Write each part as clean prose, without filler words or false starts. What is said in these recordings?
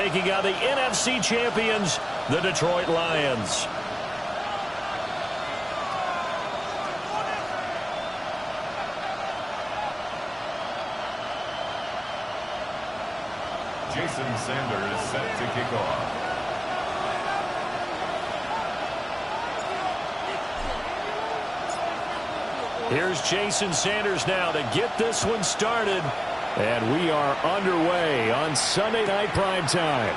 taking on the NFC champions, the Detroit Lions. Jason Sanders set to kick off. Here's Jason Sanders now to get this one started. And we are underway on Sunday Night Primetime.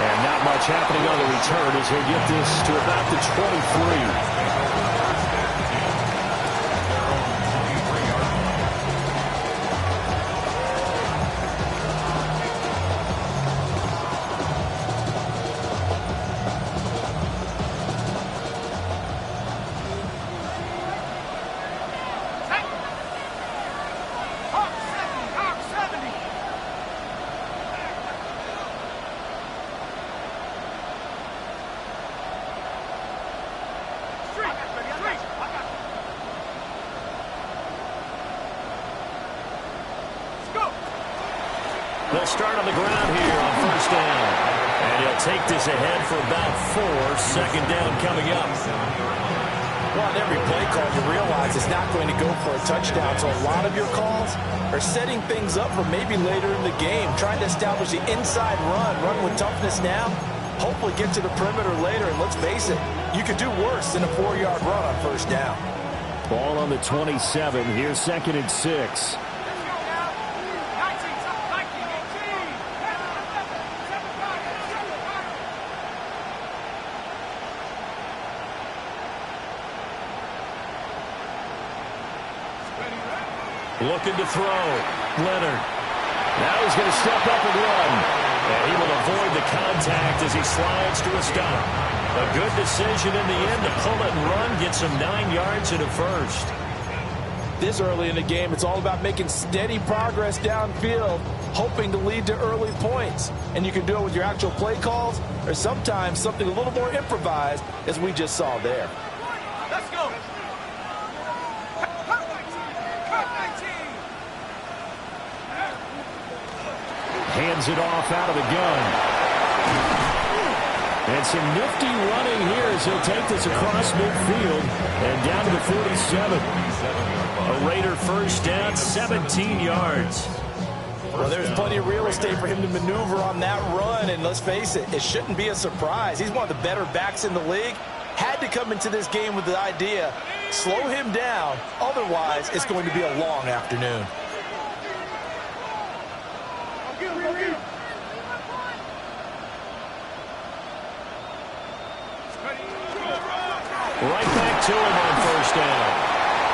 And not much happening on the return as he'll get this to about the 23. They'll start on the ground here on first down. And he'll take this ahead for about 4. Second down coming up. Well, on every play call, you realize it's not going to go for a touchdown. So a lot of your calls are setting things up for maybe later in the game, trying to establish the inside run with toughness now, hopefully get to the perimeter later. And let's face it, you could do worse than a 4-yard run on first down. Ball on the 27. Here's 2nd and 6. Looking to throw. Leonard. Now he's going to step up and run. And he will avoid the contact as he slides to a stop. A good decision in the end to pull it and run. Get some 9 yards and a first. This early in the game, it's all about making steady progress downfield, hoping to lead to early points. And you can do it with your actual play calls or sometimes something a little more improvised, as we just saw there. Let's go. Hands it off out of the gun. And some nifty running here as he'll take this across midfield and down to the 47. A Raider first down, 17 yards. Well, there's plenty of real estate for him to maneuver on that run, and let's face it, it shouldn't be a surprise. He's one of the better backs in the league. Had to come into this game with the idea, slow him down, otherwise it's going to be a long afternoon. Right back to him on first down.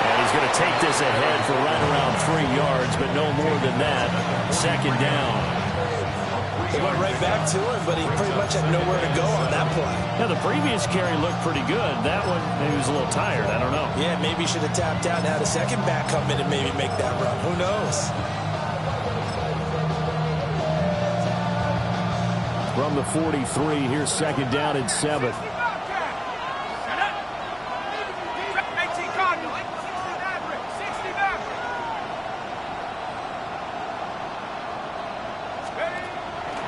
And he's going to take this ahead for right around 3 yards, but no more than that. Second down. He went right back to him, but he pretty much had nowhere to go on that play. Now, the previous carry looked pretty good. That one, maybe he was a little tired. I don't know. Yeah, maybe he should have tapped out and had a second back come in and maybe make that run. Who knows? From the 43, here's second down and 7.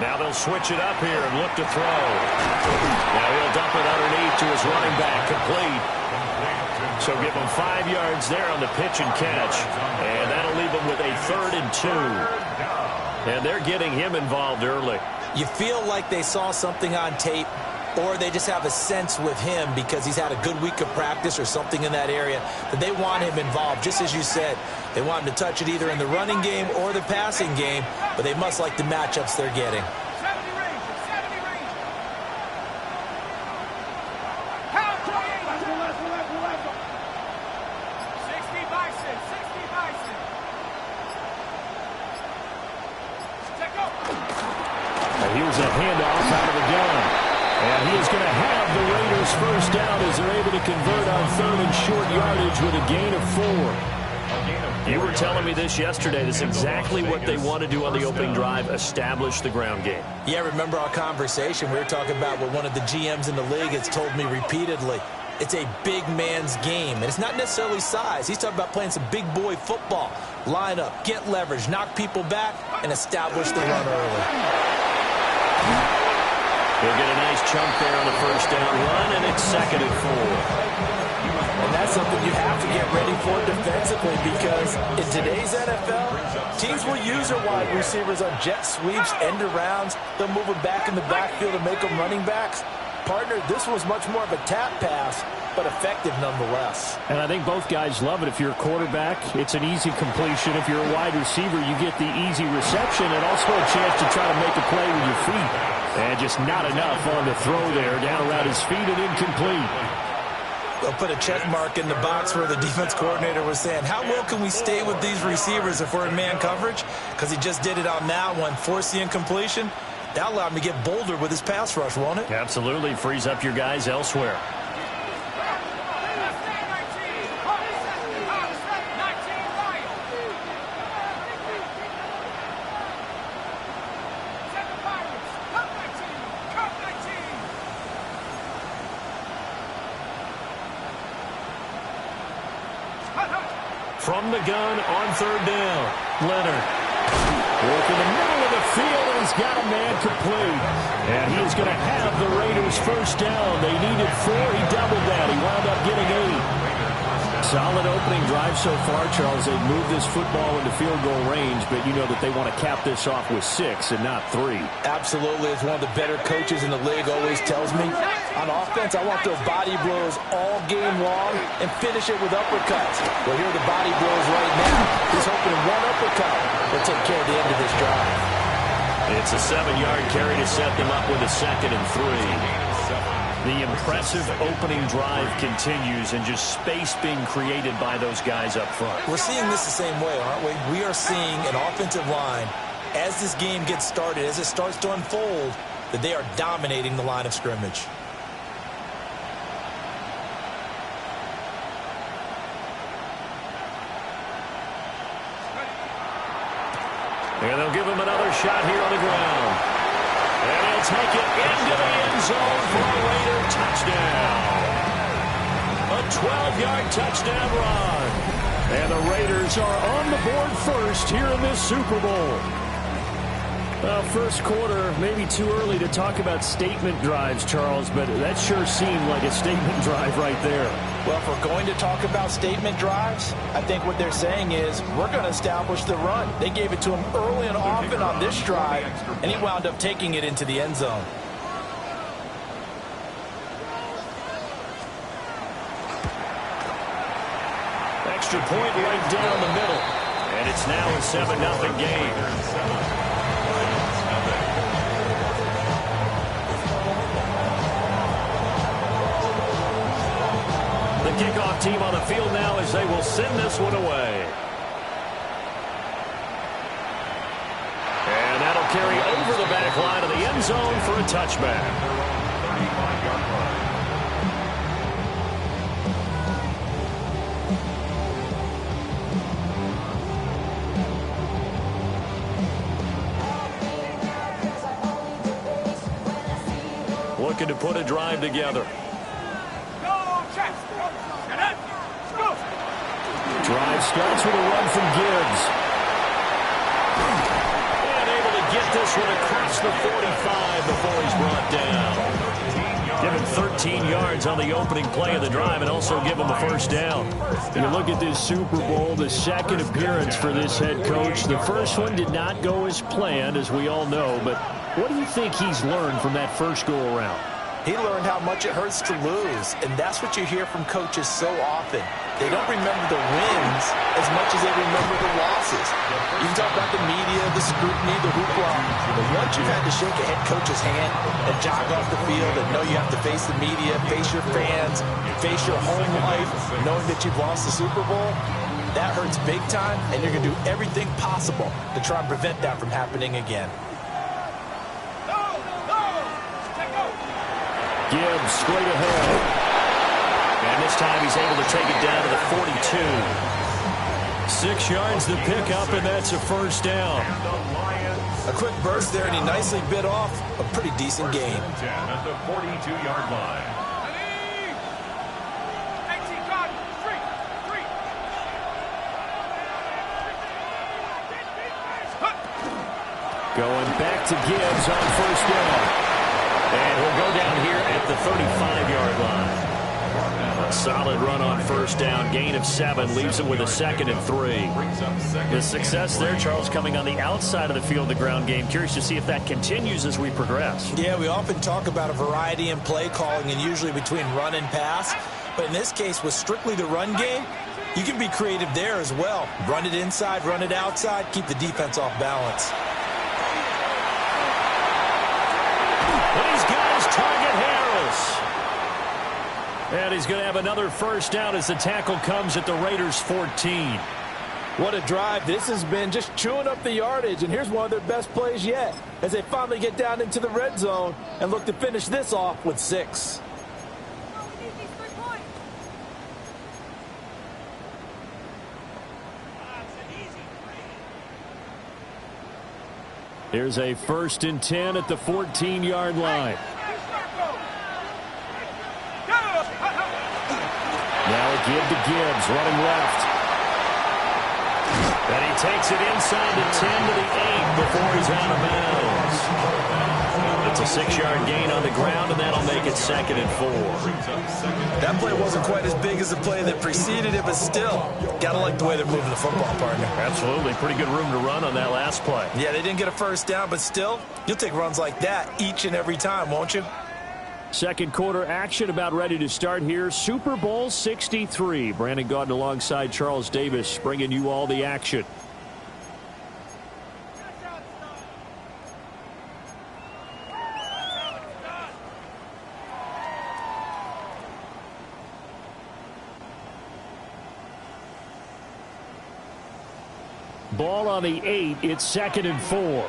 Now they'll switch it up here and look to throw. Now he'll dump it underneath to his running back, complete. So give him 5 yards there on the pitch and catch. And that'll leave him with a 3rd and 2. And they're getting him involved early. You feel like they saw something on tape, or they just have a sense with him because he's had a good week of practice or something in that area that they want him involved. Just as you said, they want him to touch it either in the running game or the passing game, but they must like the matchups they're getting. Here's a handoff out of the gun. And he is going to have the Raiders first down as they're able to convert on 3rd and short yardage with a gain of 4. You were telling me this yesterday. That's exactly what they want to do on the opening drive, establish the ground game. Yeah, remember our conversation. We were talking about what one of the GMs in the league has told me repeatedly. It's a big man's game, and it's not necessarily size. He's talking about playing some big boy football. Line up, get leverage, knock people back, and establish the run early. He'll get a nice chunk there on the first down run, and it's 2nd and 4. And that's something you have to get ready for defensively, because in today's NFL, teams will use their wide receivers on jet sweeps, end arounds. They'll move them back in the backfield and make them running backs. Partner, this was much more of a tap pass, but effective nonetheless. And I think both guys love it. If you're a quarterback, it's an easy completion. If you're a wide receiver, you get the easy reception and also a chance to try to make a play with your feet. And just not enough on the throw there, down around his feet and incomplete. They'll put a check mark in the box where the defense coordinator was saying, how well can we stay with these receivers if we're in man coverage? Because he just did it on that one, forced the incompletion. That allowed him to get bolder with his pass rush, won't it? Absolutely. Frees up your guys elsewhere. From the gun on 3rd down, Leonard. Work in the middle of the field, and he's got a man complete. And he is going to have the Raiders first down. They needed 4. He doubled that. He wound up getting 8. Solid opening drive so far, Charles. They've moved this football into field goal range, but you know that they want to cap this off with 6 and not 3. Absolutely. As one of the better coaches in the league always tells me, on offense, I want those body blows all game long and finish it with uppercuts. Well, here are the body blows right now. He's hoping one uppercut will take care of the end of this drive. It's a 7-yard carry to set them up with a 2nd and 3. The impressive opening drive continues, and just space being created by those guys up front. We're seeing this the same way, aren't we? We are seeing an offensive line, as this game gets started, as it starts to unfold, that they are dominating the line of scrimmage. And they'll give him another shot here on the ground. And he'll take it into the end zone for a Raider touchdown. A 12-yard touchdown run. And the Raiders are on the board first here in this Super Bowl. Well, first quarter, maybe too early to talk about statement drives, Charles, but that sure seemed like a statement drive right there. Well, if we're going to talk about statement drives, I think what they're saying is we're going to establish the run. They gave it to him early and often on this drive, and he wound up taking it into the end zone. Extra point right down the middle, and it's now a 7-0 game. The kickoff team on the field now as they will send this one away. And that'll carry over the back line of the end zone for a touchback. 35-yard run. Looking to put a drive together. Drive starts with a run from Gibbs. And able to get this one across the 45 before he's brought down. Give him 13 yards on the opening play of the drive and also give him a first down. You look at this Super Bowl, the second appearance for this head coach. The first one did not go as planned, as we all know, but what do you think he's learned from that first go-around? He learned how much it hurts to lose, and that's what you hear from coaches so often. They don't remember the wins as much as they remember the losses. You can talk about the media, the scrutiny, the hoopla, but once you've had to shake a head coach's hand and jog off the field and know you have to face the media, face your fans, face your home life, knowing that you've lost the Super Bowl, that hurts big time, and you're going to do everything possible to try and prevent that from happening again. Gibbs straight ahead. And this time he's able to take it down to the 42. 6 yards to pick up, and that's a first down. A quick burst there, and he nicely bit off a pretty decent game. At the 42-yard line. Going back to Gibbs on first down. And he'll go down here at the 35-yard line. A solid run on first down. Gain of 7 leaves him with a 2nd and 3. The success there, Charles, coming on the outside of the field, the ground game. Curious to see if that continues as we progress. Yeah, we often talk about a variety in play calling and usually between run and pass. But in this case, with strictly the run game, you can be creative there as well. Run it inside, run it outside, keep the defense off balance. And he's got his target, Harris. And he's going to have another first down as the tackle comes at the Raiders' 14. What a drive this has been, just chewing up the yardage. And here's one of their best plays yet as they finally get down into the red zone and look to finish this off with 6. Here's a 1st and 10 at the 14-yard line. Now a give to Gibbs, running left. And he takes it inside the 10 to the 8 before he's out of bounds. It's a 6-yard gain on the ground, and that'll make it 2nd and 4. That play wasn't quite as big as the play that preceded it, but still, gotta like the way they're moving the football, partner. Absolutely. Pretty good room to run on that last play. Yeah, they didn't get a first down, but still, you'll take runs like that each and every time, won't you? Second quarter action about ready to start here. Super Bowl 63. Brandon Gaudin alongside Charles Davis bringing you all the action. Ball on the 8. It's 2nd and 4.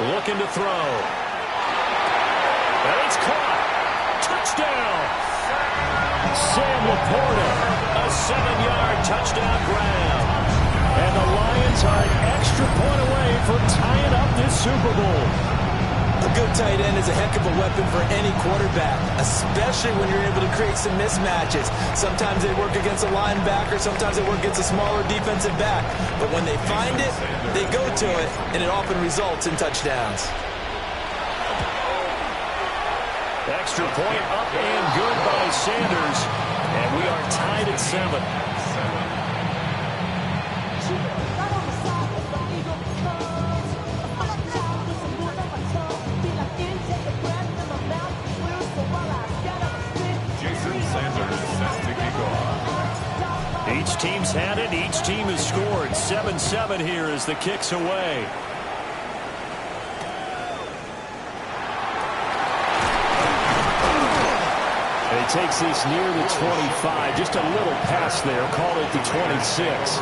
Looking to throw. And it's caught. Touchdown. Sam Laporta. A 7-yard touchdown grab. And the Lions are an extra point away from tying up this Super Bowl. A good tight end is a heck of a weapon for any quarterback, especially when you're able to create some mismatches. Sometimes they work against a linebacker, sometimes they work against a smaller defensive back. But when they find it, they go to it, and it often results in touchdowns. Extra point up and good by Sanders. And we are tied at 7. Each team's had it. Each team has scored. 7-7 here as the kick's away. And he takes this near the 25. Just a little pass there. Call it the 26.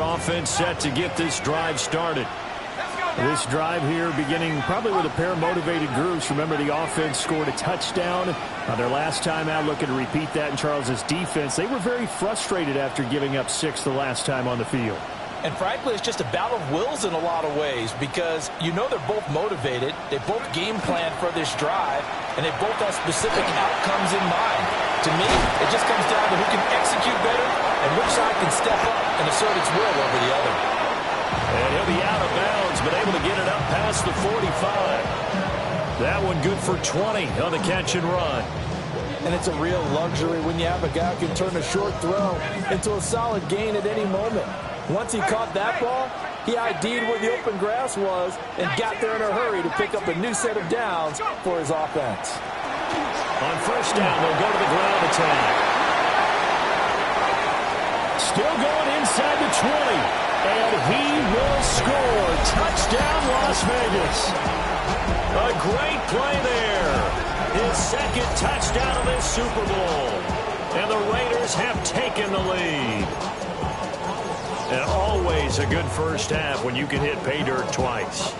Offense set to get this drive started. This drive here beginning probably with a pair of motivated groups. Remember, the offense scored a touchdown their last time out, looking to repeat that in Charles's defense. They were very frustrated after giving up 6 the last time on the field. And frankly, it's just a battle of wills in a lot of ways because you know they're both motivated. They both game plan for this drive, and they both have specific outcomes in mind. To me, it just comes down to who can execute better and which side can step up and assert its will over the other. And he'll be out of bounds, but able to get it up past the 45. That one good for 20 on the catch and run. And it's a real luxury when you have a guy who can turn a short throw into a solid gain at any moment. Once he caught that ball, he ID'd where the open grass was and got there in a hurry to pick up a new set of downs for his offense. On first down, they'll go to the ground attack. Still going inside the 20. And he will score. Touchdown, Las Vegas. A great play there. His second touchdown of this Super Bowl. And the Raiders have taken the lead. And always a good first half when you can hit pay dirt twice.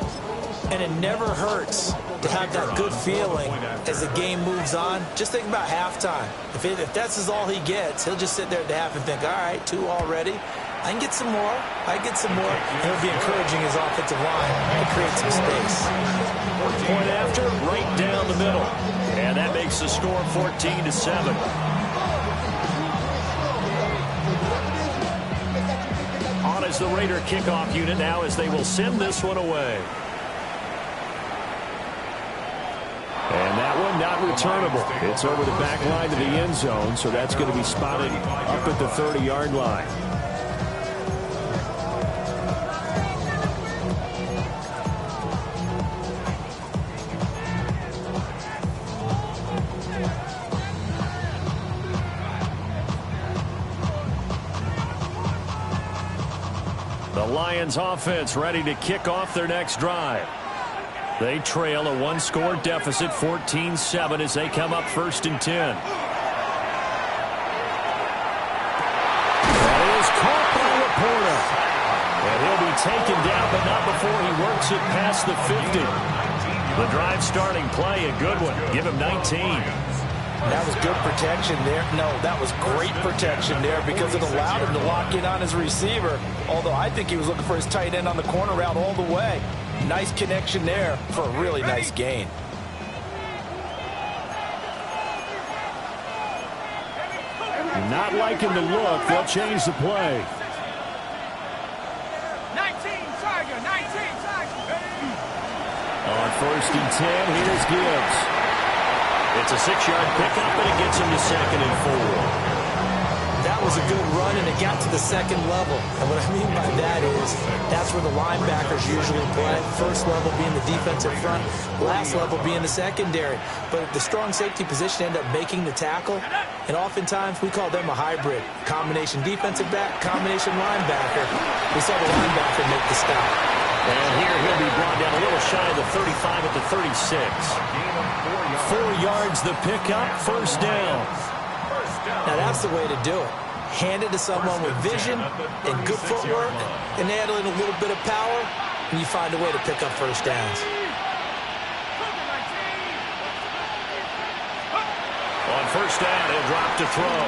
And it never hurts to have that good feeling as the game moves on. Just think about halftime. If that's all he gets, he'll just sit there at the half and think, all right, 2 already. I can get some more. I can get some more. And he'll be encouraging his offensive line to create some space. Point after, right down the middle. And that makes the score 14-7. On is the Raider kickoff unit now as they will send this one away. And that one not returnable. It's over the back line to the end zone, so that's going to be spotted up at the 30-yard line. The Lions offense ready to kick off their next drive. They trail a 1-score deficit, 14-7, as they come up 1st and 10. That is caught by Laporta. And he'll be taken down, but not before he works it past the 50. The drive starting play, a good one. Give him 19. That was good protection there. No, that was great protection there because it allowed him to lock in on his receiver. Although I think he was looking for his tight end on the corner route all the way. Nice connection there for a really nice gain. Not liking the look. They'll change the play. 19, Tiger, 19, Tiger. On 1st and 10, here's Gibbs. It's a 6-yard pickup, and it gets him to 2nd and 4. That was a good run, and it got to the 2nd level. And what I mean by that is that's where the linebackers usually play. First level being the defensive front, last level being the secondary. But the strong safety position ended up making the tackle, and oftentimes we call them a hybrid. Combination defensive back, combination linebacker. We saw the linebacker make the stop. And here he'll be brought down a little shy of the 35 at the 36. 4 yards the pickup, 1st down. Now that's the way to do it. Hand it to someone with vision and good footwork and add in a little bit of power, and you find a way to pick up 1st downs. On 1st down, he'll drop to throw.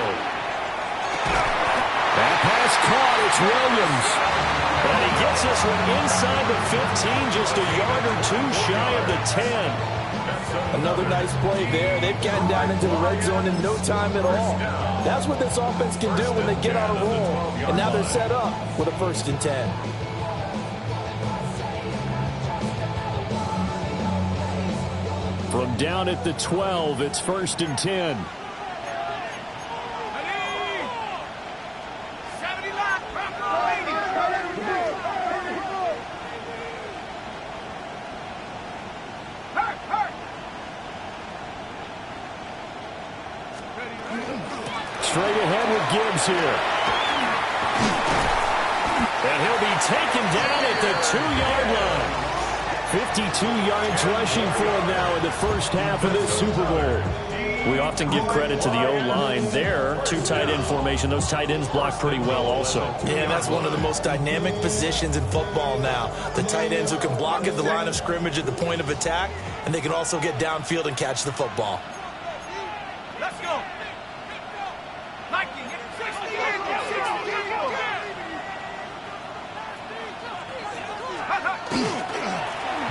That pass caught. It's Williams. And he gets this one inside the 15, just a yard or 2 shy of the 10. Another nice play there. They've gotten down into the red zone in no time at all. That's what this offense can do when they get on a roll. And now they're set up with a 1st and 10. From down at the 12, it's 1st and 10. Straight ahead with Gibbs here. And he'll be taken down at the 2-yard line. 52 yards rushing for him now in the 1st half of this Super Bowl. We often give credit to the O-line there. 2 tight end formation. Those tight ends block pretty well also. Yeah, that's one of the most dynamic positions in football now. The tight ends who can block at the line of scrimmage at the point of attack, and they can also get downfield and catch the football. Let's go.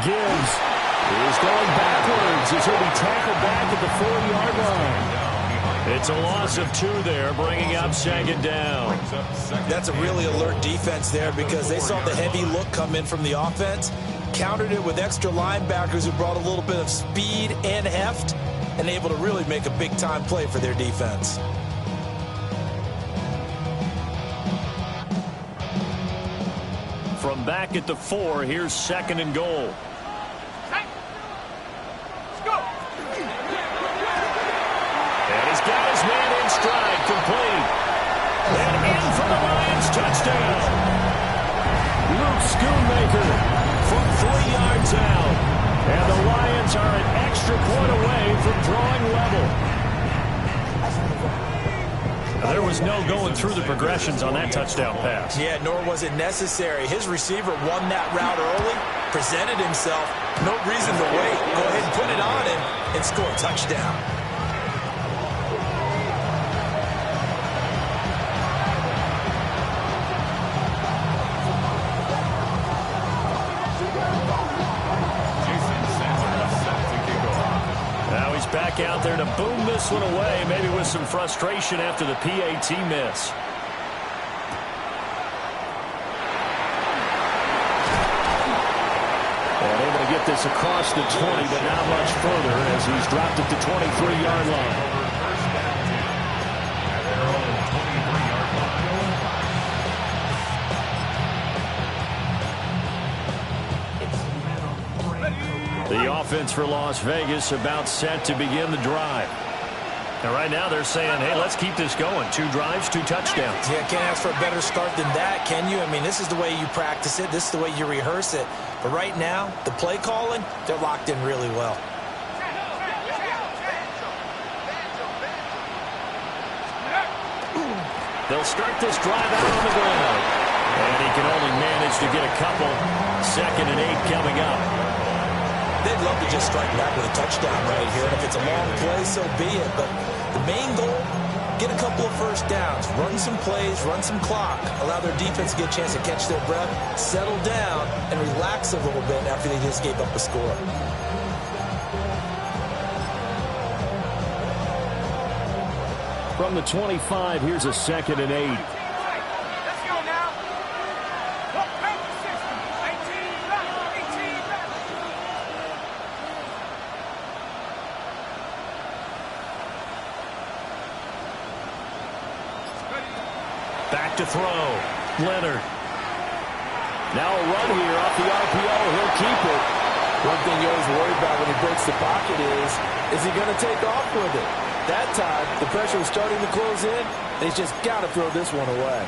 Gibbs is going backwards as he'll be tackled back at the 4-yard line. It's a loss of 2 there, bringing up 2nd down. That's a really alert defense there because they saw the heavy look come in from the offense, countered it with extra linebackers who brought a little bit of speed and heft, and able to really make a big-time play for their defense. From back at the 4, here's 2nd and goal. Let's go. And he's got his man in stride, complete. And in for the Lions, touchdown. Luke Schoonmaker from 3 yards out. And the Lions are an extra point away from drawing level. There was no going through the progressions on that touchdown pass. Yeah, nor was it necessary. His receiver won that route early, presented himself, No reason to wait. Go ahead and put it on him and score a touchdown. Now he's back out there to boom this one away, maybe with some frustration after the PAT miss. And able to get this across the 20, but not much further as he's dropped it to 23-yard line. The offense for Las Vegas about set to begin the drive. And right now they're saying, hey, let's keep this going. 2 drives, 2 touchdowns. Yeah, can't ask for a better start than that, can you? I mean, this is the way you practice it. This is the way you rehearse it. But right now, the play calling, they're locked in really well. They'll start this drive out on the ground. And he can only manage to get a couple. 2nd and 8 coming up. They'd love to just strike back with a touchdown right here. And if it's a long play, so be it. But the main goal, get a couple of first downs, run some plays, run some clock, allow their defense to get a chance to catch their breath, settle down, and relax a little bit after they just gave up a score. From the 25, here's a 2nd and 8. Let's go now. Look, back to 60. 18 left. 18 left. Back to throw. Leonard. Now a run here off the RPO. He'll keep it. One thing you always worry about when he breaks the pocket is he going to take off with it? That time, the pressure was starting to close in, and he's just got to throw this one away.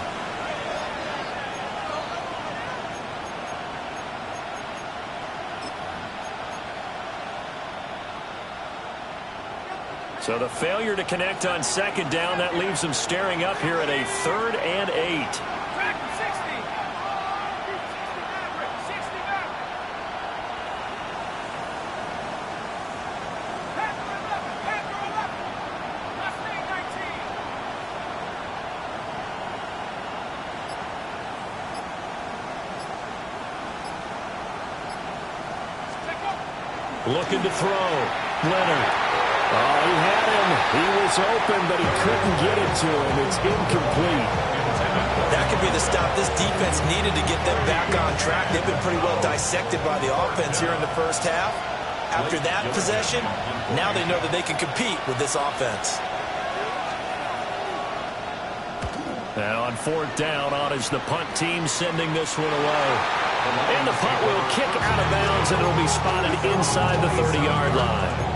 So the failure to connect on 2nd down, that leaves them staring up here at a 3rd and 8. Back to 60. 60 back. Panther 11. Panther 11. Last name 19. Check up. Looking to throw. Leonard. Oh, he had him. He was open, but he couldn't get it to him. It's incomplete. That could be the stop this defense needed to get them back on track. They've been pretty well dissected by the offense here in the first half. After that possession, now they know that they can compete with this offense. Now on 4th down, on is the punt team sending this one away. And the punt will kick out of bounds, and it'll be spotted inside the 30-yard line.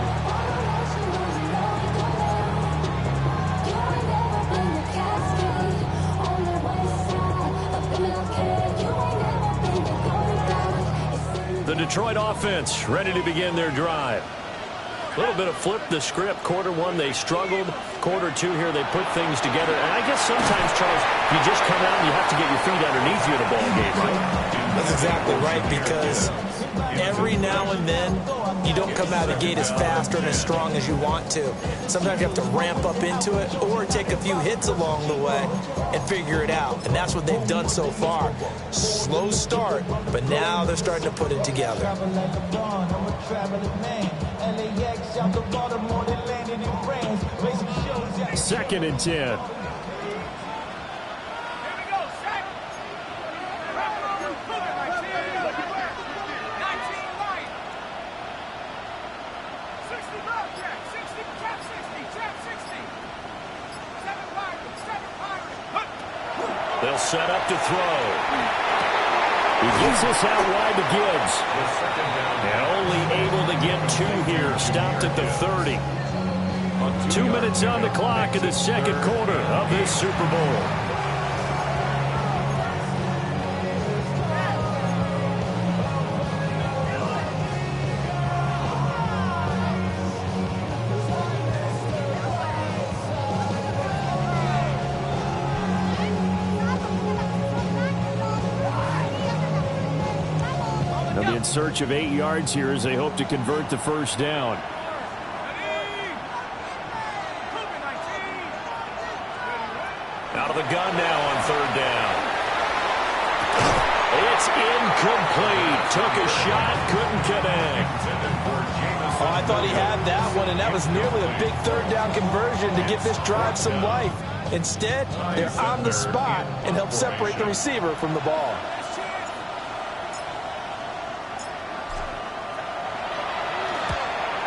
The Detroit offense ready to begin their drive. A little bit of flip the script. Quarter 1, they struggled. Quarter 2 here, they put things together. And I guess sometimes, Charles, you just come out and you have to get your feet underneath you in a ball game, right? That's exactly right, because every now and then you don't come out of the gate as fast or as strong as you want to. Sometimes you have to ramp up into it or take a few hits along the way and figure it out. And that's what they've done so far. Slow start, but now they're starting to put it together. 2nd and 10. They'll set up to throw. He gets this out wide to Gibbs. And only able to get 2 here. Stopped at the 30. 2 minutes on the clock in the 2nd quarter of this Super Bowl. in search of 8 yards here as they hope to convert the first down. Out of the gun now on third down. It's incomplete. Took a shot, couldn't connect. Oh, I thought he had that one, and that was nearly a big third down conversion to give this drive some life. Instead, they're on the spot and help separate the receiver from the ball.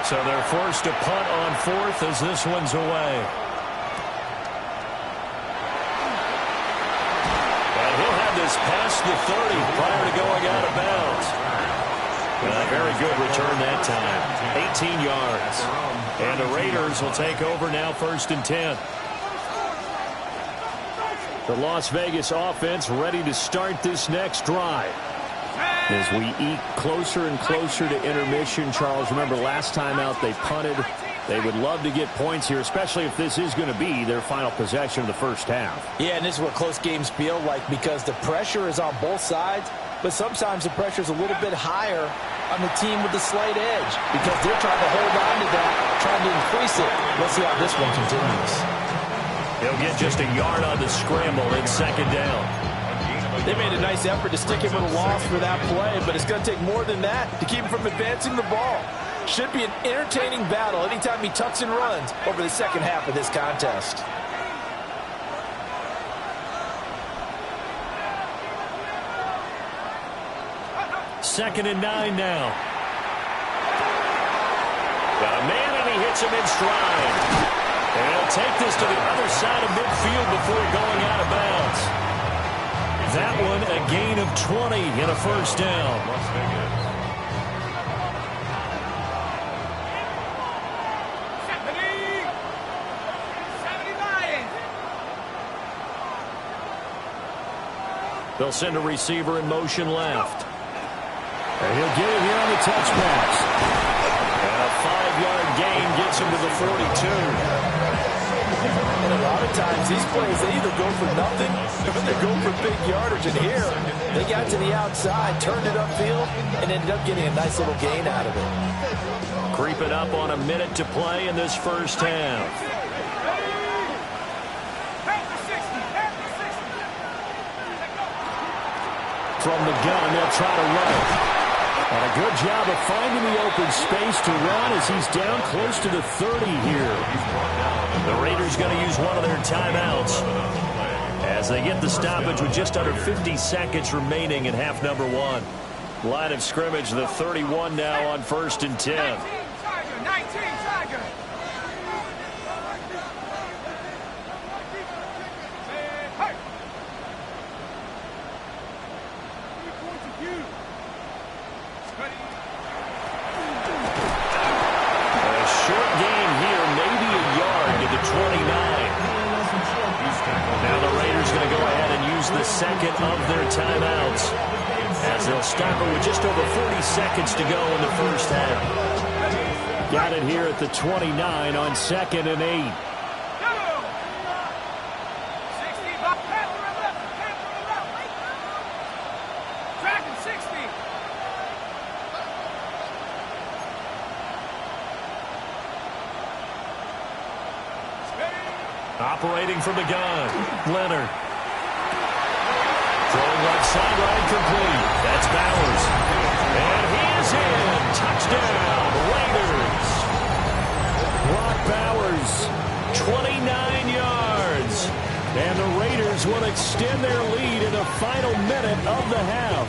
So they're forced to punt on fourth as this one's away. And he'll have this past the 30 prior to going out of bounds. Very good return that time. 18 yards. And the Raiders will take over now, 1st and 10. The Las Vegas offense ready to start this next drive. As we eke closer and closer to intermission, Charles, remember last time out they punted. They would love to get points here, especially if this is going to be their final possession of the first half. Yeah, and this is what close games feel like because the pressure is on both sides, but sometimes the pressure is a little bit higher on the team with the slight edge because they're trying to hold on to that, trying to increase it. Let's see how this one continues. He'll get just a yard on the scramble in 2nd down. They made a nice effort to stick him with a loss for that play, but it's going to take more than that to keep him from advancing the ball. Should be an entertaining battle anytime he tucks and runs over the second half of this contest. Second and 9 now. Got a man, and he hits him in stride. And he'll take this to the other side of midfield before going out of bounds. That one a gain of 20 and a first down. Las Vegas. They'll send a receiver in motion left. And he'll get it here on the touch pass. And a 5-yard gain gets him to the 42. And a lot of times these plays, they either go for nothing or they go for big yardage. And here, they got to the outside, turned it upfield, and ended up getting a nice little gain out of it. Creeping up on a minute to play in this first half. From the gun, they'll try to run it. And a good job of finding the open space to run as he's down close to the 30 here. The Raiders going to use one of their timeouts as they get the stoppage with just under 50 seconds remaining in half number 1. Line of scrimmage, the 31 now on 1st and 10. 19 Tiger. A short gain here, maybe a yard to the 29. Now the Raiders going to go ahead and use the second of their timeouts as they'll stop it with just over 40 seconds to go in the first half. Got it here at the 29 on 2nd and 8. Operating from the gun, Leonard. Throwing right sideline complete. That's Bowers. And he is in. Touchdown, Raiders. Brock Bowers, 29 yards. And the Raiders will extend their lead in the final minute of the half.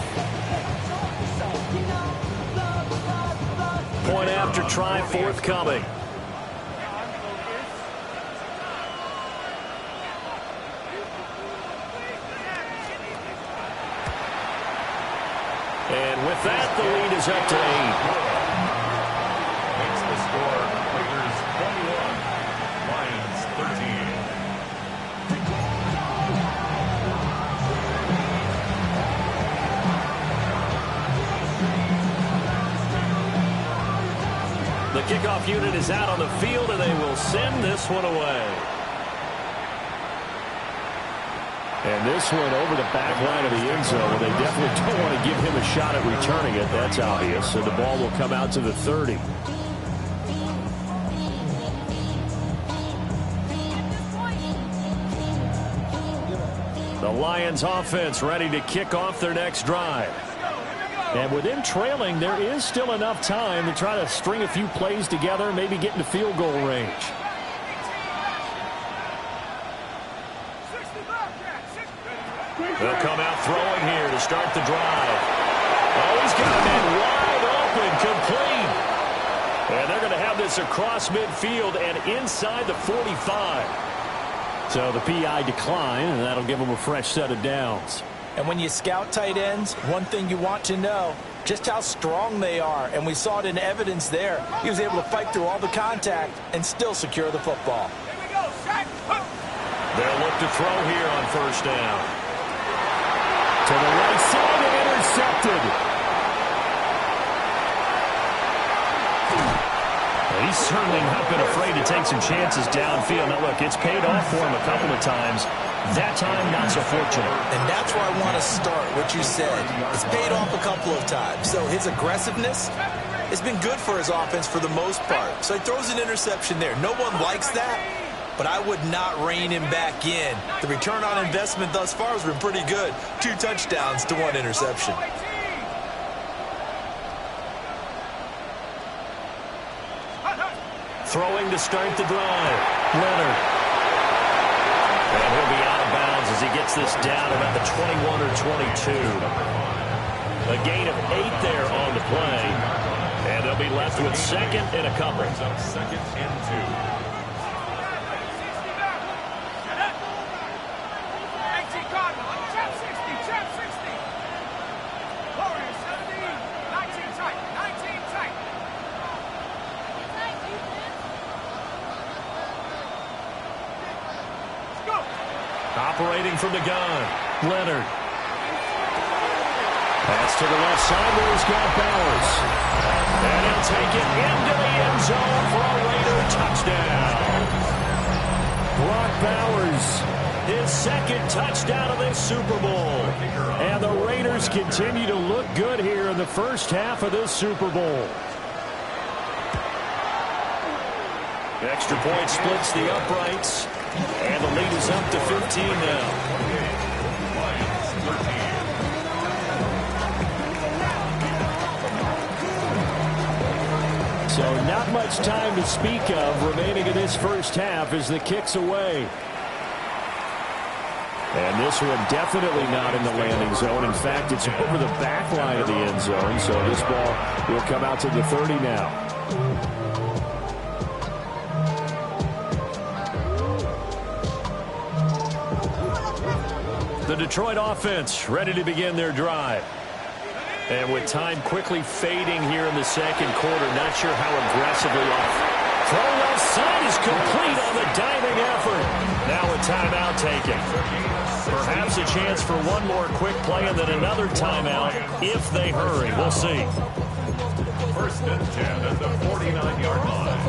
Point after try forthcoming. And with that, the lead is up to 8. Makes the score Raiders 21, Lions 13. The kickoff unit is out on the field, and they will send this one away. And this one over the back line of the end zone. They definitely don't want to give him a shot at returning it. That's obvious. So the ball will come out to the 30. The Lions offense ready to kick off their next drive. And with them trailing, there is still enough time to try to string a few plays together, maybe get into field goal range. They'll come out throwing here to start the drive. Oh, he's got a man wide open, complete. And they're going to have this across midfield and inside the 45. So the PI decline, and that'll give them a fresh set of downs. And when you scout tight ends, one thing you want to know, just how strong they are. And we saw it in evidence there. He was able to fight through all the contact and still secure the football. They'll look to throw here on first down. To the right side and intercepted. He's certainly not been afraid to take some chances downfield. Now, look, it's paid off for him a couple of times. That time, not so fortunate. And that's where I want to start, what you said. It's paid off a couple of times. So his aggressiveness has been good for his offense for the most part. So he throws an interception there. No one likes that, but I would not rein him back in. The return on investment thus far has been pretty good. 2 touchdowns to 1 interception. Throwing to start the drive. Leonard. And he'll be out of bounds as he gets this down about the 21 or 22. A gain of 8 there on the play. And they'll be left with second and a couple. Second and 2. Operating from the gun, Leonard. Pass to the left side where he's got Bowers. And he'll take it into the end zone for a Raider touchdown. Brock Bowers, his second touchdown of this Super Bowl. And the Raiders continue to look good here in the first half of this Super Bowl. Extra point splits the uprights. And the lead is up to 15 now. So not much time to speak of remaining in this first half as the kick's away. And this one definitely not in the landing zone. In fact, it's over the back line of the end zone. So this ball will come out to the 30 now. The Detroit offense ready to begin their drive. And with time quickly fading here in the second quarter, not sure how aggressively off. Throw left side is complete on the diving effort. Now a timeout taken. Perhaps a chance for one more quick play and then another timeout if they hurry. We'll see. First and 10 at the 49-yard line.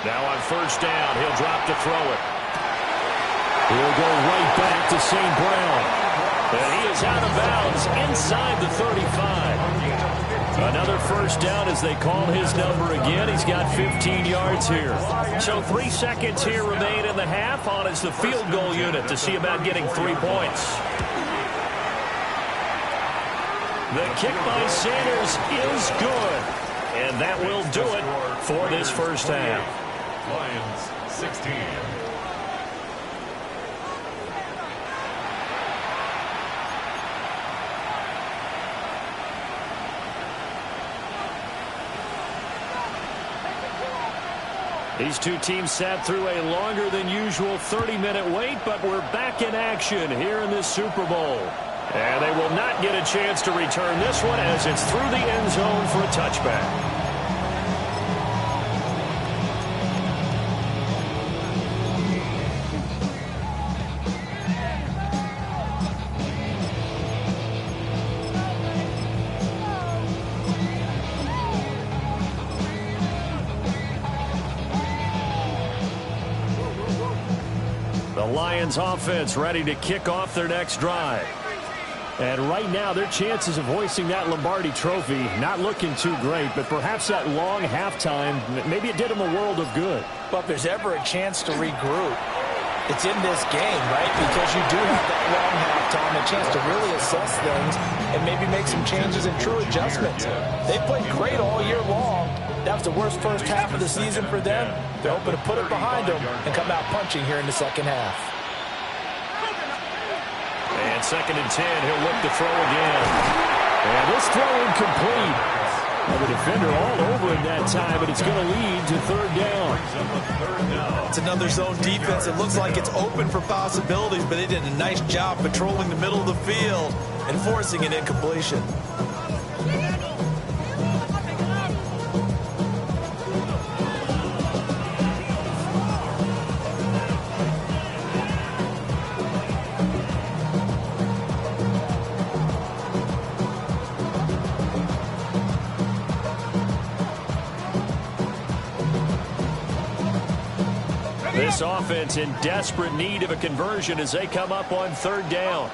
Now on first down, he'll drop to throw it. He'll go right back to St. Brown. And he is out of bounds inside the 35. Another first down as they call his number again. He's got 15 yards here. So 3 seconds here remain in the half on as the field goal unit to see about getting 3 points. The kick by Sanders is good. And that will do it for this first half. Lions 16. These two teams sat through a longer than usual 30-minute wait, but we're back in action here in this Super Bowl. And they will not get a chance to return this one as it's through the end zone for a touchback. The Lions offense ready to kick off their next drive. And right now, their chances of hoisting that Lombardi trophy not looking too great, but perhaps that long halftime, maybe it did them a world of good. But if there's ever a chance to regroup, it's in this game, right? Because you do have that long halftime, a chance to really assess things and maybe make some changes and true adjustments. They played great all year long. That was the worst first half of the season for them. They're hoping to put it behind them and come out punching here in the second half. And 2nd and 10, he'll look to throw again. And this throw incomplete. Well, the defender all over it that time, but it's going to lead to 3rd down. It's another zone defense. It looks like it's open for possibilities, but they did a nice job patrolling the middle of the field and forcing an incompletion. This offense in desperate need of a conversion as they come up on 3rd down.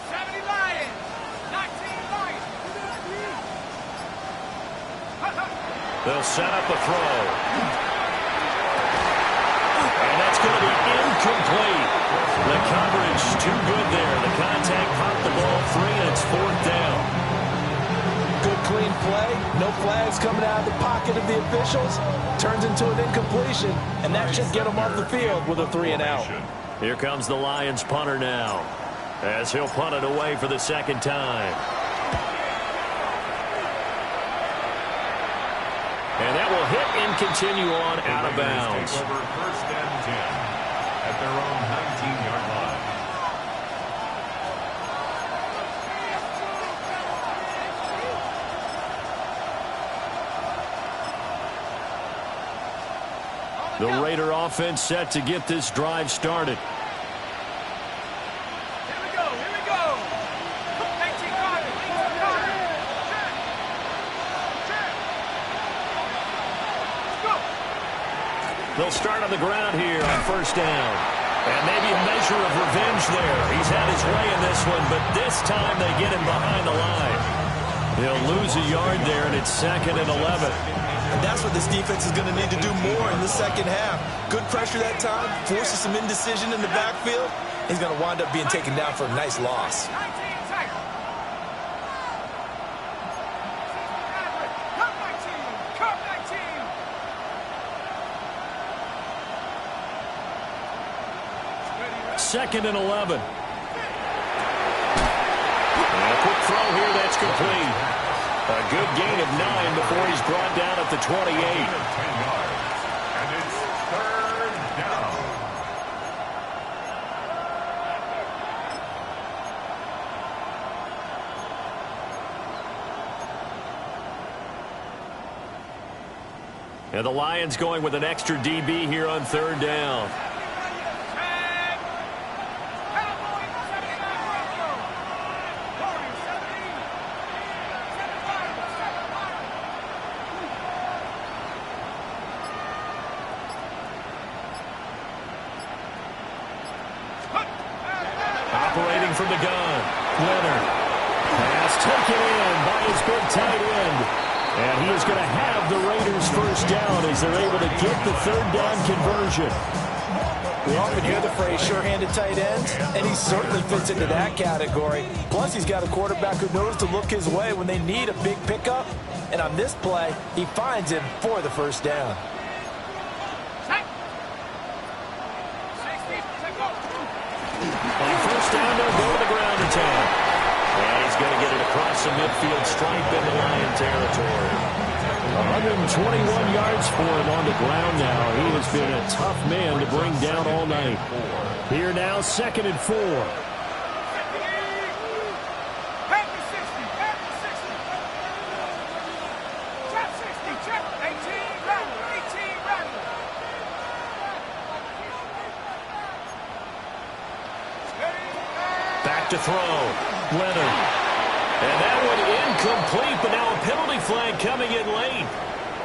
70 Lions, 19 Lions. They'll set up a throw. And that's going to be incomplete. The coverage too good there. The contact popped the ball free, and it's 4th down. Good clean play. No flags coming out of the pocket of the officials. Turns into an incompletion, and that should get him off the field with a 3-and-out. Here comes the Lions punter now, as he'll punt it away for the 2nd time. And that will hit and continue on out of bounds. Take over 1st and 10 at their own 19-yard line. The Raider offense set to get this drive started. Here we go, here we go. 18 Carter, 18 Carter. Let's go. They'll start on the ground here on 1st down. And maybe a measure of revenge there. He's had his way in this one, but this time they get him behind the line. He'll lose a yard there, and it's 2nd and 11. And that's what this defense is going to need to do more in the second half. Good pressure that time, forces some indecision in the backfield. He's going to wind up being taken down for a nice loss. 19 tight. Come 19. 2nd and 11. And a quick throw here that's complete. A good gain of 9 before he's brought down at the 28. 10 yards. And it's 3rd down. And the Lions going with an extra DB here on 3rd down. Operating from the gun, Leonard. Pass taken in by his big tight end. And he is going to have the Raiders 1st down as they're able to get the 3rd down conversion. We often hear the phrase sure-handed tight ends, and he certainly fits into that category. Plus, he's got a quarterback who knows to look his way when they need a big pickup. And on this play, he finds him for the 1st down. On 1st down, they'll go to the ground attack. And he's going to get it across the midfield stripe into Lion territory. 121 yards for him on the ground now. He has been a tough man to bring down all night. Here now, 2nd and 4. back to throw. Leonard. And that one incomplete, but now a penalty flag coming in late.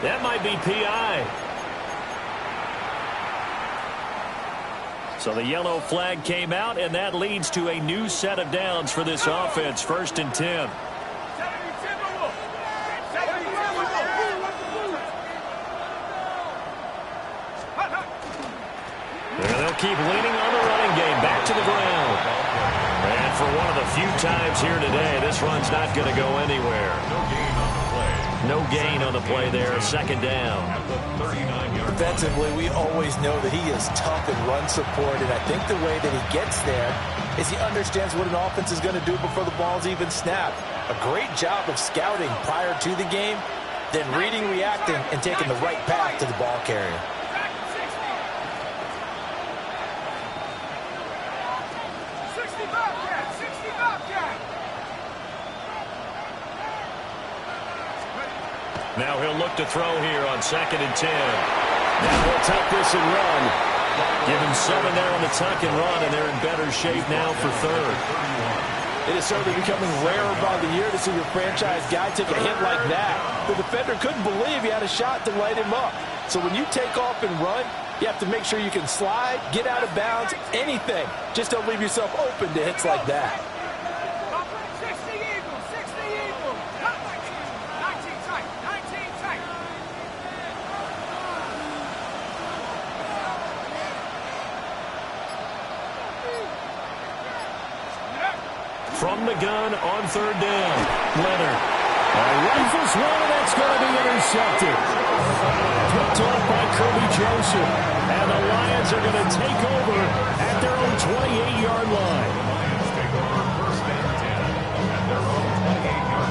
That might be PI. So the yellow flag came out, and that leads to a new set of downs for this offense. 1st and 10. And they'll keep leaning on the running game. Back to the ground. And for one of the few times here today, this run's not going to go anywhere. No gain on the play there. 2nd down. Defensively, we always know that he is tough in run support, and I think the way that he gets there is he understands what an offense is going to do before the ball's even snapped. A great job of scouting prior to the game, then reading, reacting, and taking the right path to the ball carrier. Now he'll look to throw here on 2nd and 10. Now he'll tuck this and run. Give him 7 there on the tuck and run, and they're in better shape now for 3rd. It is certainly becoming rarer by the year to see your franchise guy take a hit like that. The defender couldn't believe he had a shot to light him up. So when you take off and run, you have to make sure you can slide, get out of bounds, anything. Just don't leave yourself open to hits like that. From the gun on 3rd down. Leonard. Rifles one, and that's going to be intercepted. Picked off by Kirby Joseph. And the Lions are going to take over at their own 28-yard line. Take over 1st and 10 at their own 28-yard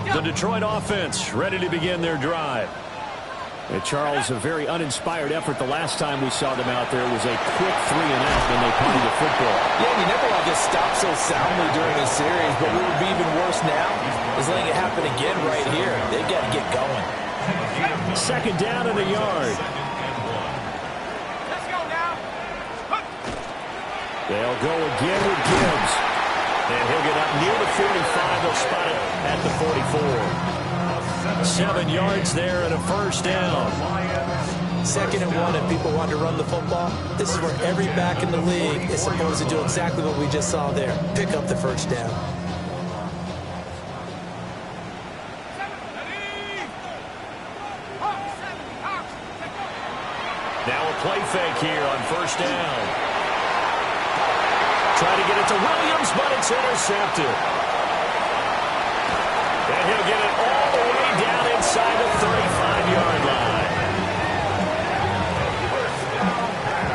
line. The Detroit offense ready to begin their drive. And Charles, a very uninspired effort the last time we saw them out there. It was a quick 3-and-out when they punted the football. Yeah, you never want to stop so soundly during a series, but what would be even worse now is letting it happen again right here. They've got to get going. 2nd down and a yard. Let's go now. They'll go again with Gibbs. And he'll get up near the 45. They'll spot it at the 44. 7 yards there and a 1st down. 2nd and 1, and people want to run the football. This is where every back in the league is supposed to do exactly what we just saw there. Pick up the 1st down. Now a play fake here on 1st down. Try to get it to Williams, but it's intercepted. And he'll get it all the way down inside the 35-yard line.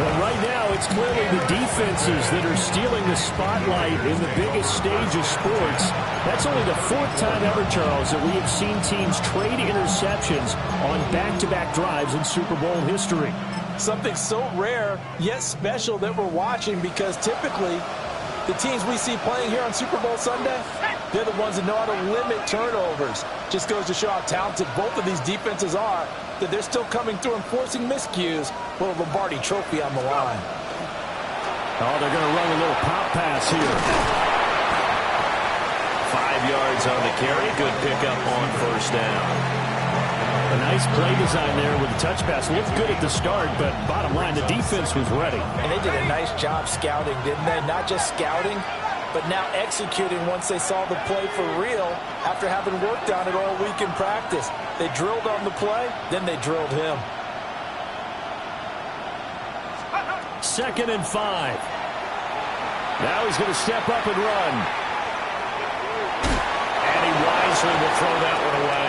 But right now, it's clearly the defenses that are stealing the spotlight in the biggest stage of sports. That's only the 4th time ever, Charles, that we have seen teams trade interceptions on back-to-back drives in Super Bowl history. Something so rare, yet special that we're watching, because typically the teams we see playing here on Super Bowl Sunday, they're the ones that know how to limit turnovers. Just goes to show how talented both of these defenses are, that they're still coming through and forcing miscues with a Lombardi trophy on the line. Oh, they're going to run a little pop pass here. 5 yards on the carry. Good pickup on 1st down. A nice play design there with the touch pass. Looked good at the start, but bottom line, the defense was ready. And they did a nice job scouting, didn't they? Not just scouting, but now executing once they saw the play for real after having worked on it all week in practice. They drilled on the play, then they drilled him. 2nd and 5. Now he's going to step up and run. And he wisely will throw that one away.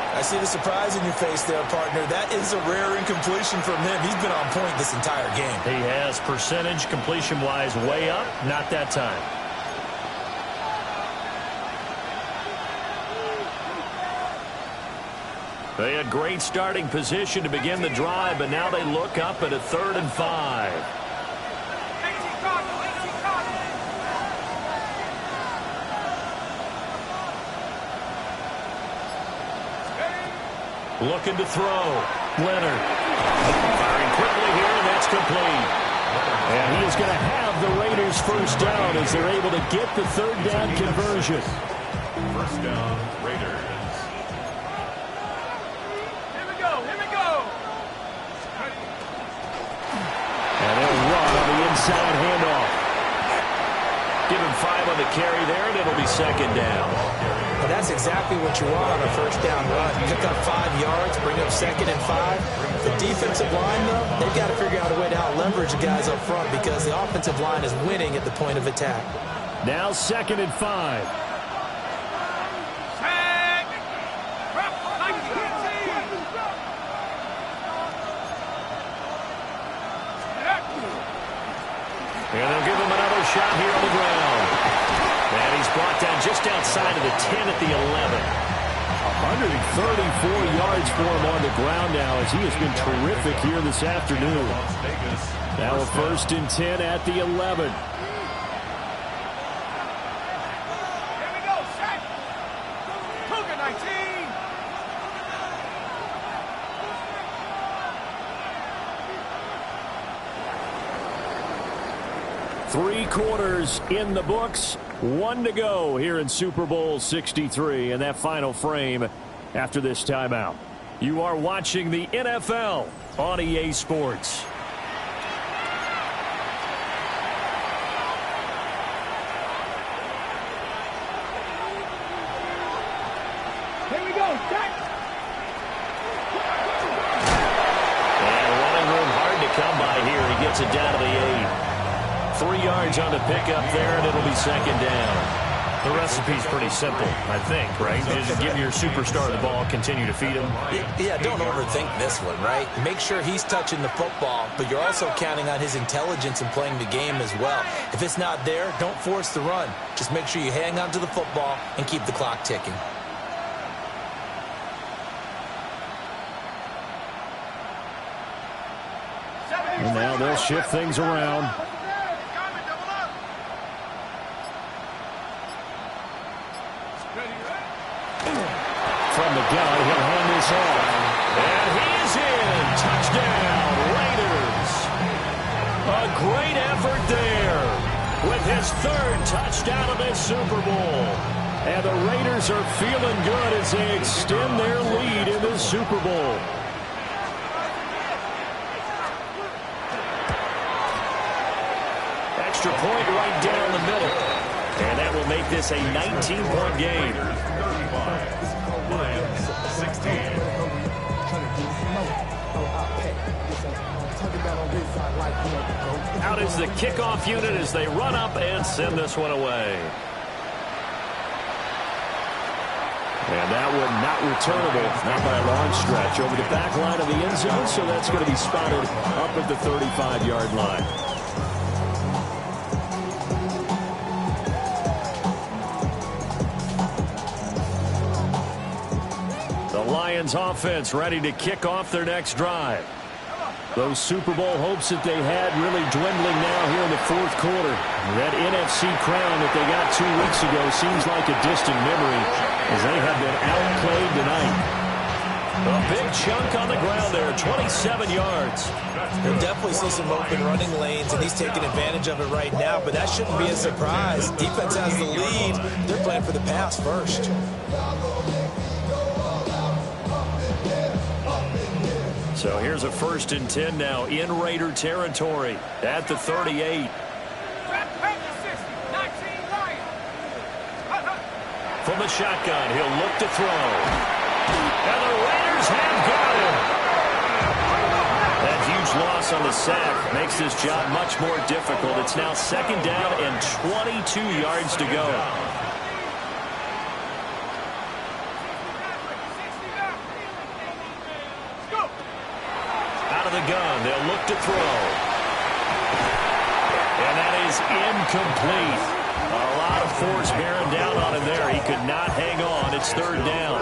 I see the surprise in your face there, partner. That is a rare incompletion from him. He's been on point this entire game. He has, percentage completion-wise way up. Not that time. They had great starting position to begin the drive, but now they look up at a 3rd and 5. Looking to throw. Leonard. Firing quickly here, and that's complete. And he is going to have the Raiders first down as they're able to get the third down conversion. First down, Raiders. Here we go. Here we go. And they'll run on the inside handoff. Give him 5 on the carry there, and it'll be second down. Well, that's exactly what you want on a first down run. Pick up 5 yards, bring up 2nd and 5. The defensive line, though, they've got to figure out a way to out-leverage the guys up front because the offensive line is winning at the point of attack. Now 2nd and 5. Tag. Drop. 19. And they'll give him another shot here on the ground. And he's brought down just outside of the 10 at the 11. 134 yards for him on the ground now as he has been terrific here this afternoon. Now a 1st and 10 at the 11. Here we go. Set. Cougar 19. 3 quarters in the books. 1 to go here in Super Bowl 63 and that final frame after this timeout. You are watching the NFL on EA Sports. Here we go. Set. And running room hard to come by here. He gets it down to the 8. 3 yards on the pickup there, and it'll be second down. The recipe's pretty simple, I think, right? Just give your superstar the ball, continue to feed him. Yeah, don't overthink this one, right? Make sure he's touching the football, but you're also counting on his intelligence in playing the game as well. If it's not there, don't force the run. Just make sure you hang on to the football and keep the clock ticking. And now they'll shift things around. From the gun, he'll hand this off. And he's in. Touchdown, Raiders. A great effort there with his 3rd touchdown of this Super Bowl. And the Raiders are feeling good as they extend their lead in this Super Bowl. Extra point right down the middle. And that will make this a 19-point game. Lions 16. Out is the kickoff unit as they run up and send this one away. And that one not returnable, not by a long stretch, over the back line of the end zone, so that's going to be spotted up at the 35-yard line. Lions offense ready to kick off their next drive. Those Super Bowl hopes that they had really dwindling now here in the 4th quarter. That NFC crown that they got 2 weeks ago seems like a distant memory as they have been outplayed tonight. A big chunk on the ground there, 27 yards. You'll definitely see some open running lanes, and he's taking advantage of it right now, but that shouldn't be a surprise. Defense has the lead. They're playing for the pass first. So here's a 1st and 10 now in Raider territory at the 38. From the shotgun, he'll look to throw. And the Raiders have got him. That huge loss on the sack makes this job much more difficult. It's now 2nd down and 22 yards to go. Out of the gun, they'll look to throw. And that is incomplete. A lot of force bearing down on him there. He could not hang on. It's 3rd down.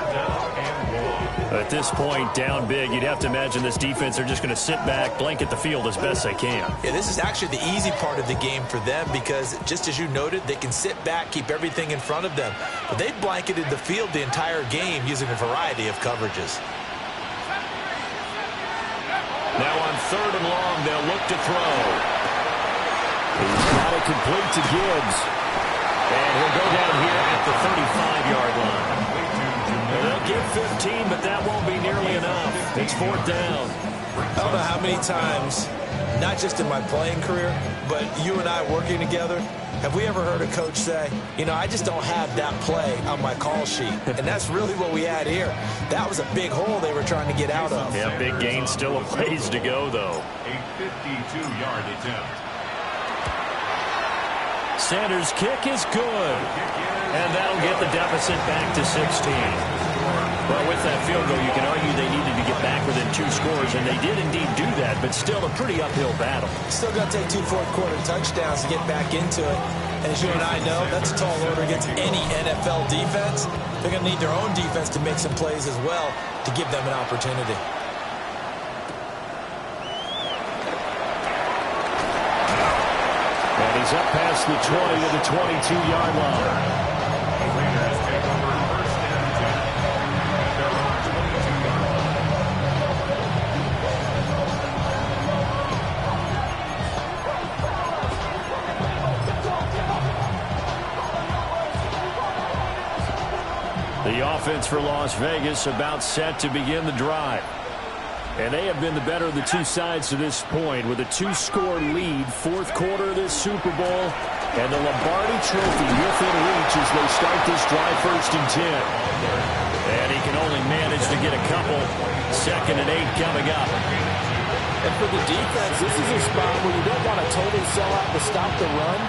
At this point, down big, you'd have to imagine this defense are just going to sit back, blanket the field as best they can. Yeah, this is actually the easy part of the game for them because, just as you noted, they can sit back, keep everything in front of them. But they've blanketed the field the entire game using a variety of coverages. Now on 3rd and long, they'll look to throw. He's got it complete to Gibbs. And he'll go down here at the 35-yard line. They'll get 15, but that won't be nearly enough. It's 4th down. I don't know how many times, not just in my playing career, but you and I working together, have we ever heard a coach say, you know, I just don't have that play on my call sheet. And that's really what we had here. That was a big hole they were trying to get out of. Yeah, big gain, still a ways to go, though. A 52-yard attempt. Sanders' kick is good. And that'll get the deficit back to 16. Well, with that field goal, you can argue they needed to get back within 2 scores, and they did indeed do that, but still a pretty uphill battle. Still got to take 2 fourth-quarter touchdowns to get back into it. And as you and I know, that's a tall order against any NFL defense. They're going to need their own defense to make some plays as well to give them an opportunity. And he's up past the 20 to the 22-yard line. The offense for Las Vegas about set to begin the drive. And they have been the better of the two sides to this point with a 2-score lead, 4th quarter of this Super Bowl, and the Lombardi Trophy within reach as they start this drive 1st and 10. And he can only manage to get a couple. 2nd and 8 coming up. And for the defense, this is a spot where you don't want to totally sell out to stop the run,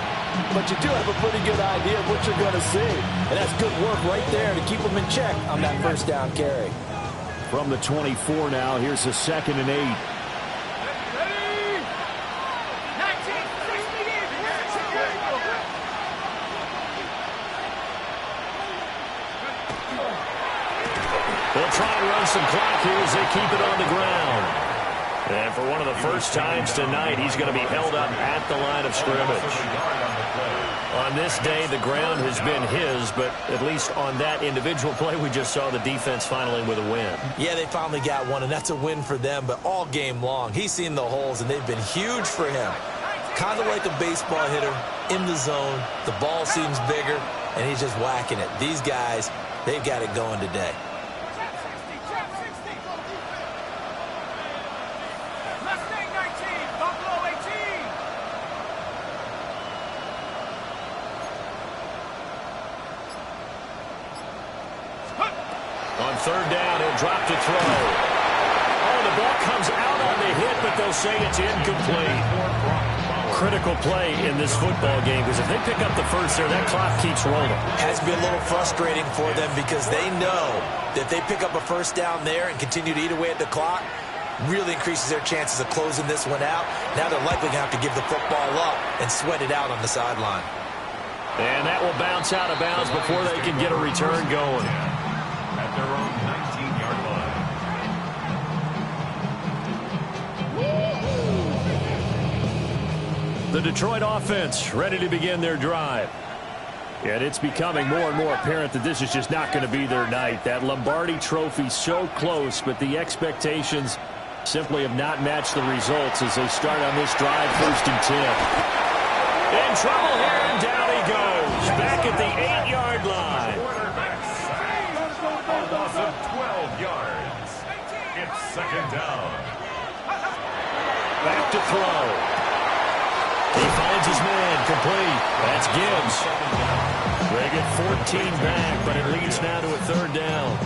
but you do have a pretty good idea of what you're going to see. And that's good work right there to keep them in check on that 1st down carry. From the 24 now, here's a 2nd and 8. Ready? 19, 60. They'll try and run some clock here as they keep it on the ground. And for one of the first times tonight, he's going to be held up at the line of scrimmage. On this day, the ground has been his, but at least on that individual play, we just saw the defense finally with a win. Yeah, they finally got one, and that's a win for them, but all game long, he's seen the holes, and they've been huge for him. Kind of like a baseball hitter in the zone. The ball seems bigger, and he's just whacking it. These guys, they've got it going today. Mustang 19, Buffalo 18. On 3rd down, he'll drop to throw. Oh, the ball comes out on the hit, but they'll say it's incomplete. Critical play in this football game, because if they pick up the first there, that clock keeps rolling. Has been a little frustrating for them because they know that if they pick up a 1st down there and continue to eat away at the clock, really increases their chances of closing this one out. Now they're likely going to have to give the football up and sweat it out on the sideline. And that will bounce out of bounds before they can get a return going. At their own 19-yard line. The Detroit offense ready to begin their drive. And it's becoming more and more apparent that this is just not going to be their night. That Lombardi Trophy so close, but the expectations simply have not matched the results as they start on this drive 1st and 10. In trouble here, and down he goes. Back at the 8-yard line. A loss of 12 yards. It's 2nd down. Back to throw. He finds his man, complete. That's Gibbs. They get 14 back, but it leads now to a 3rd down.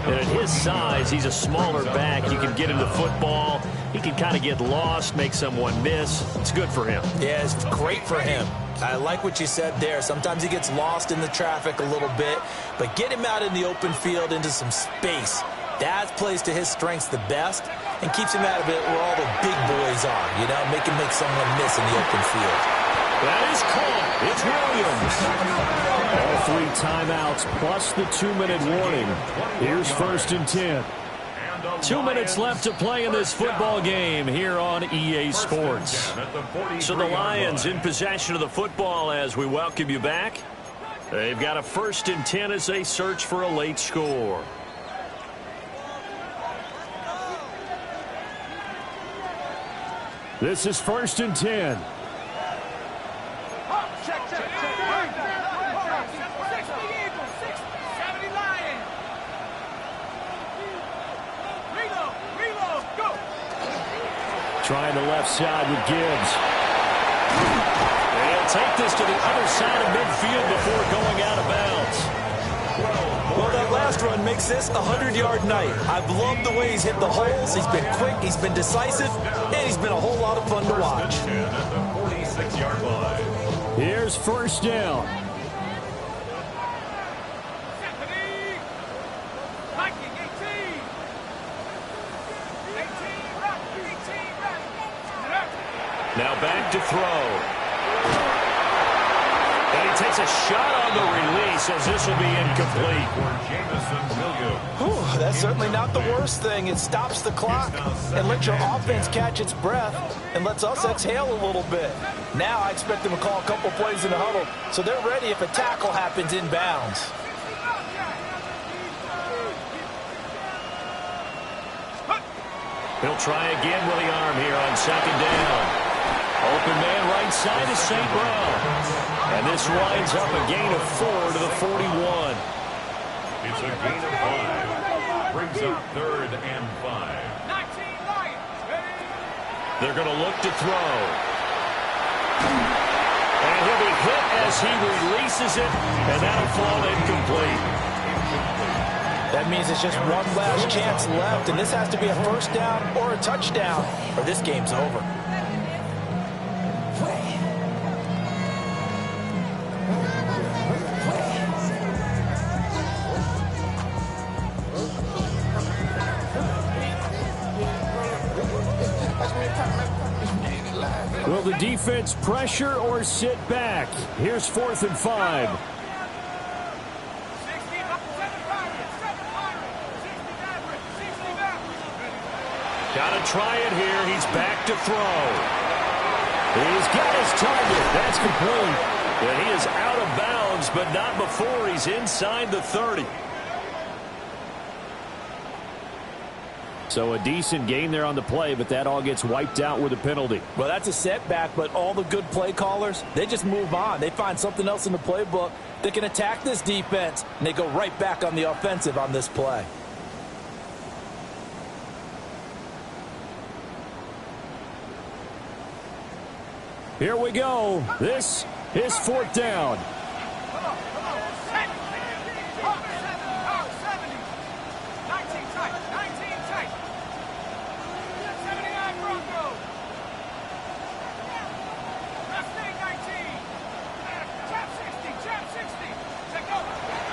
And at his size, he's a smaller back. You can get him the football. He can kind of get lost, make someone miss. It's good for him. Yeah, it's great for him. I like what you said there. Sometimes he gets lost in the traffic a little bit, but get him out in the open field into some space. That plays to his strengths the best and keeps him out of it where all the big boys are, you know, make someone miss in the open field. That is caught. It's Williams. All 3 timeouts plus the 2-minute warning. Here's 1st and 10. 2 minutes left to play in this football game here on EA Sports. So the Lions in possession of the football as we welcome you back. They've got a 1st and 10 as they search for a late score. This is 1st and 10. Check. 60 Eagles, 70 Lions. Reload, go. Trying the left side with Gibbs. And he'll take this to the other side of midfield before going out of bounds. Well, that last run makes this a 100-yard night. I've loved the way he's hit the holes. He's been quick, he's been decisive, and he's been a whole lot of fun to watch. First and 10 at the 46-yard line. Here's 1st down. Stephanie. Viking, 18. 18 right. Now back to throw. And he takes a shot on the release as this will be incomplete. Whew, that's certainly not the worst thing. It stops the clock and lets your offense catch its breath and lets us exhale a little bit. Now I expect them to call a couple plays in the huddle so they're ready if a tackle happens inbounds. He'll try again with the arm here on 2nd down. Open man right side to St. Brown. And this winds up a gain of 4 to the 41. It's a gain of 5. Brings up 3rd and 5. 19 Lions. They're going to look to throw. And he'll be hit as he releases it, and that'll fall incomplete. That means it's just one last chance left, and this has to be a 1st down or a touchdown, or this game's over. Will the defense pressure or sit back? Here's 4th and 5. Got to try it here. He's back to throw. He's got his target. That's complete. And he is out of bounds, but not before he's inside the 30. So a decent gain there on the play, but that all gets wiped out with a penalty. Well, that's a setback, but all the good play callers, they just move on. They find something else in the playbook that can attack this defense, and they go right back on the offensive on this play. Here we go. This is 4th down.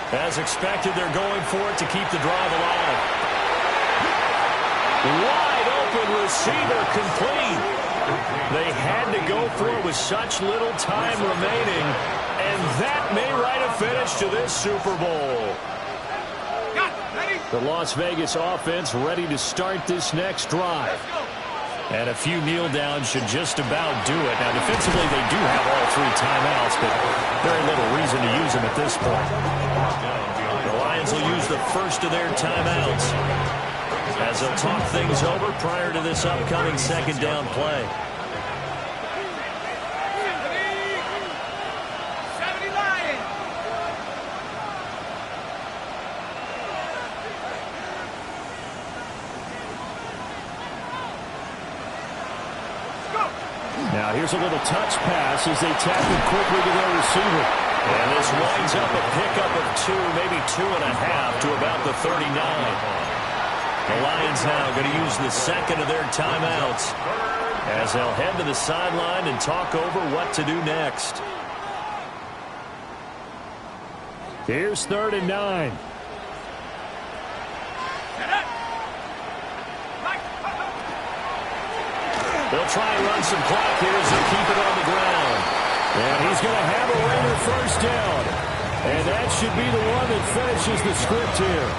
As expected, they're going for it to keep the drive alive. Wide open receiver complete. They had to go for it with such little time remaining, and that may write a finish to this Super Bowl. The Las Vegas offense ready to start this next drive. And a few kneel downs should just about do it. Now, defensively, they do have all 3 timeouts, but very little reason to use them at this point. The Lions will use the first of their timeouts as they'll talk things over prior to this upcoming 2nd down play. Now here's a little touch pass as they tap it quickly to their receiver. And this winds up a pickup of 2, maybe 2.5 to about the 39. The Lions now going to use the 2nd of their timeouts as they'll head to the sideline and talk over what to do next. Here's 3rd and 9. They'll try and run some clock here as they keep it on the ground. And he's going to have a runner 1st down. And that should be the one that finishes the script here.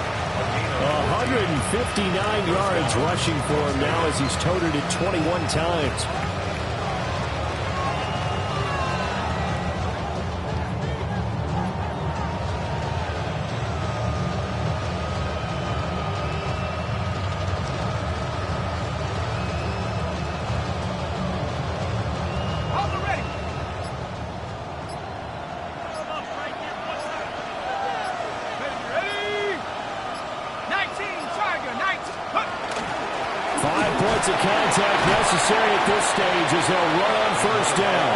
159 yards rushing for him now as he's toted it 21 times. Defensive contact necessary at this stage as they'll run on first down.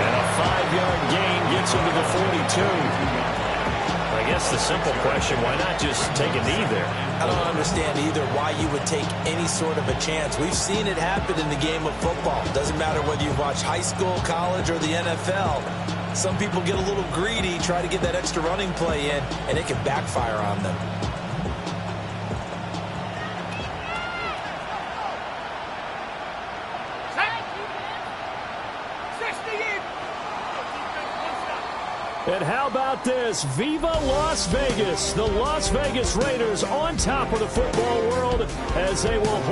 And a 5-yard gain gets them to the 42. I guess the simple question, why not just take a knee there? I don't understand either why you would take any sort of a chance. We've seen it happen in the game of football. Doesn't matter whether you watch high school, college, or the NFL. Some people get a little greedy, try to get that extra running play in, and it can backfire on them. And how about this? Viva Las Vegas! The Las Vegas Raiders on top of the football world as they will